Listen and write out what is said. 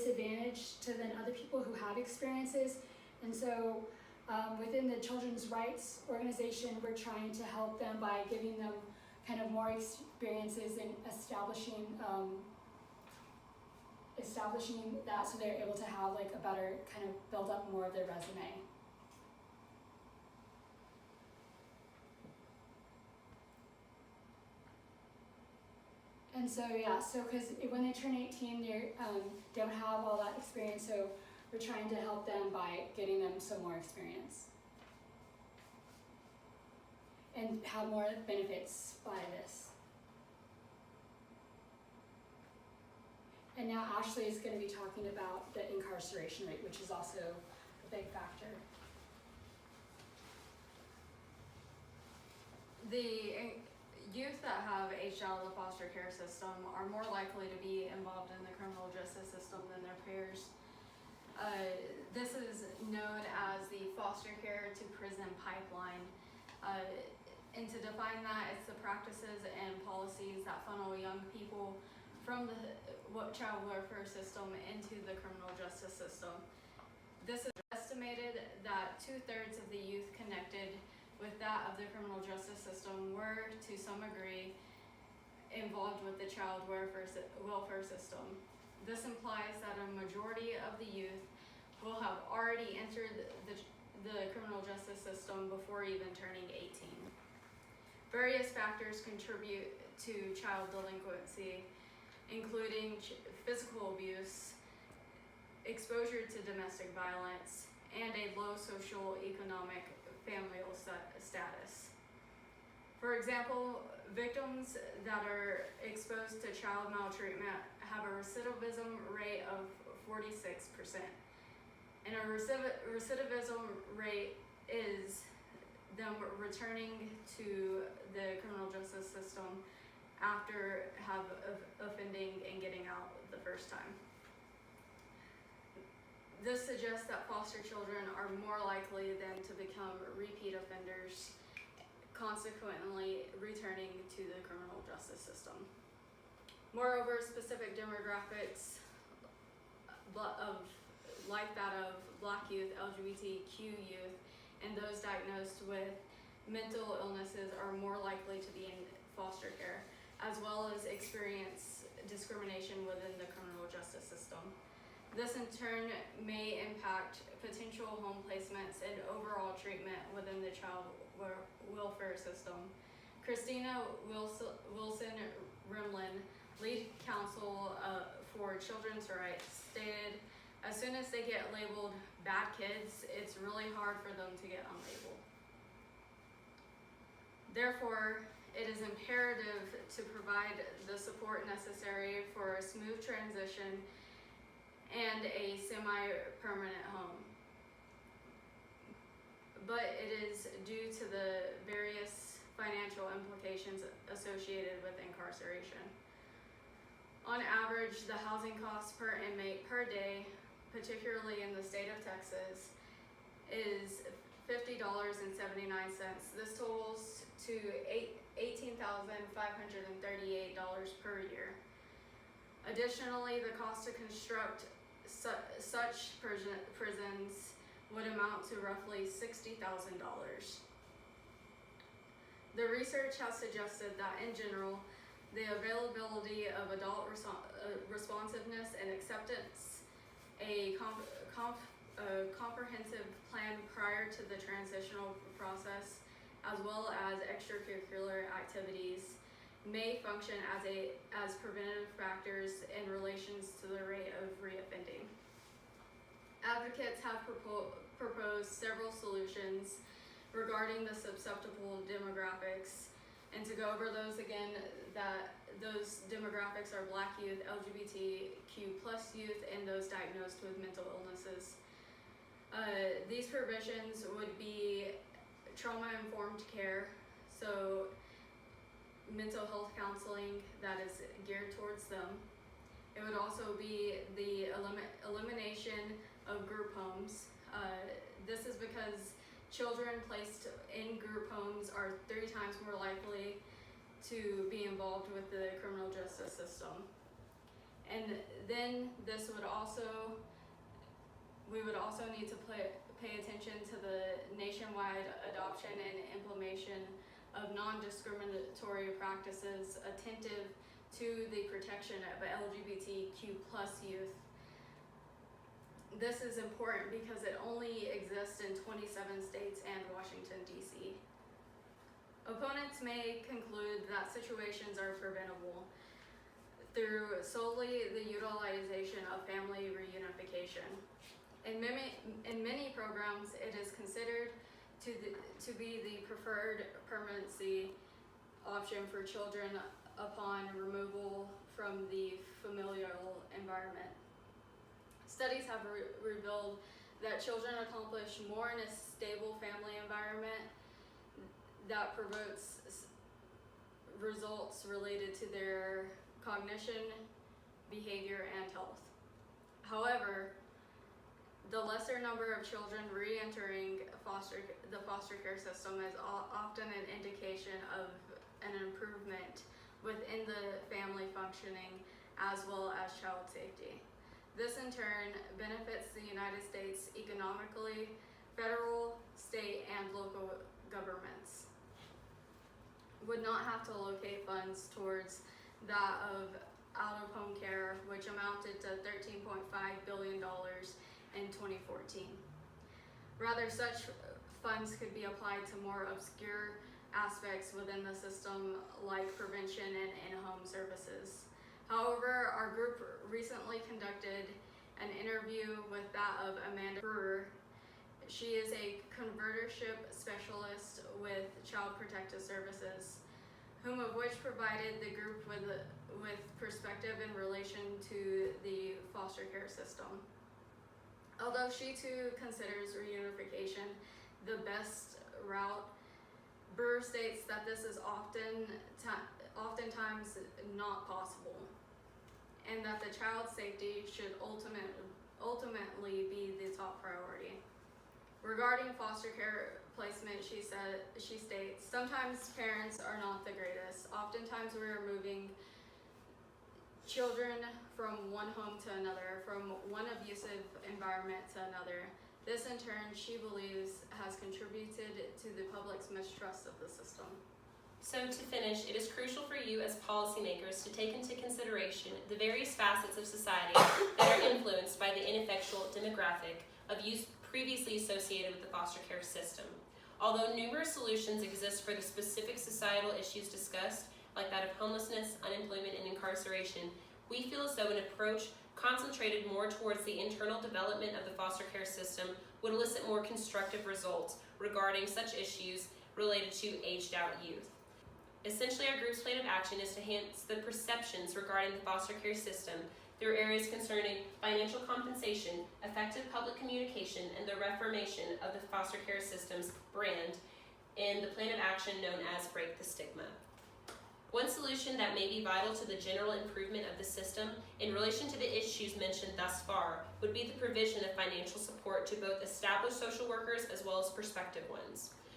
disadvantaged to than other people who have experiences. And so within the Children's Rights Organization, we're trying to help them by giving them kind of more experiences in establishing that, so they're able to have like a better kind of build up more of their resume. And so yeah, so because when they turn 18, they don't have all that experience, so we're trying to help them by getting them some more experience and have more benefits by this. And now Ashley is going to be talking about the incarceration rate, which is also a big factor. The youth that have aged out of the foster care system are more likely to be involved in the criminal justice system than their peers. This is known as the foster care to prison pipeline. And to define that, it's the practices and policies that funnel young people from the child welfare system into the criminal justice system. This is estimated that 2/3 of the youth connected with that of the criminal justice system were, to some degree, involved with the child welfare system. This implies that a majority of the youth will have already entered the criminal justice system before even turning 18. Various factors contribute to child delinquency, including physical abuse, exposure to domestic violence, and a low socioeconomic familial status. For example, victims that are exposed to child maltreatment have a recidivism rate of 46%. And a recidivism rate is them returning to the criminal justice system after offending and getting out the first time. This suggests that foster children are more likely than to become repeat offenders, consequently returning to the criminal justice system. Moreover, specific demographics like that of Black youth, LGBTQ youth, and those diagnosed with mental illnesses are more likely to be in foster care, as well as experience discrimination within the criminal justice system. This in turn may impact potential home placements and overall treatment within the child welfare system. Christina Wilson Rimlin, lead counsel for Children's Rights, stated, "As soon as they get labeled bad kids, it's really hard for them to get unlabeled. Therefore, it is imperative to provide the support necessary for a smooth transition and a semi-permanent home. But it is due to the various financial implications associated with incarceration. On average, the housing costs per inmate per day, particularly in the state of Texas, is $50.79. This totals to $18,538 per year. Additionally, the cost to construct such prisons would amount to roughly $60,000. The research has suggested that in general, the availability of adult responsiveness and acceptance, a comprehensive plan prior to the transitional process, as well as extracurricular activities, may function as preventative factors in relation to the rate of reoffending. Advocates have proposed several solutions regarding the susceptible demographics, and to go over those again, that those demographics are Black youth, LGBTQ+ youth, and those diagnosed with mental illnesses. These provisions would be trauma-informed care, so mental health counseling that is geared towards them. It would also be the elimination of group homes. This is because children placed in group homes are 3 times more likely to be involved with the criminal justice system. And then we would also need to pay attention to the nationwide adoption and implementation of non-discriminatory practices attentive to the protection of LGBTQ+ youth. This is important because it only exists in 27 states and Washington, D.C. Opponents may conclude that situations are preventable through solely the utilization of family reunification. In many programs, it is considered to be the preferred permanency option for children upon removal from the familial environment. Studies have revealed that children accomplish more in a stable family environment that promotes results related to their cognition, behavior, and health. However, the lesser number of children re-entering the foster care system is often an indication of an improvement within the family functioning as well as child safety. This in turn benefits the United States economically, federal, state, and local governments would not have to locate funds towards that of out-of-home care, which amounted to $13.5 billion in 2014. Rather, such funds could be applied to more obscure aspects within the system like prevention and in-home services. However, our group recently conducted an interview with that of Amanda Brewer. She is a convertership specialist with Child Protective Services, whom of which provided the group with perspective in relation to the foster care system. Although she too considers reunification the best route, Brewer states that this is oftentimes not possible, and that the child's safety should ultimately be the top priority. Regarding foster care placement, she states, sometimes parents are not the greatest. Oftentimes we are moving children from one home to another, from one abusive environment to another. This in turn, she believes, has contributed to the public's mistrust of the system. So to finish, it is crucial for you as policymakers to take into consideration the various facets of society that are influenced by the ineffectual demographic of youth previously associated with the foster care system. Although numerous solutions exist for the specific societal issues discussed, like that of homelessness, unemployment, and incarceration, we feel as though an approach concentrated more towards the internal development of the foster care system would elicit more constructive results regarding such issues related to aged-out youth. Essentially, our group's plan of action is to enhance the perceptions regarding the foster care system through areas concerning financial compensation, effective public communication, and the reformation of the foster care system's brand in the plan of action known as Break the Stigma. One solution that may be vital to the general improvement of the system in relation to the issues mentioned thus far would be the provision of financial support to both established social workers as well as prospective ones.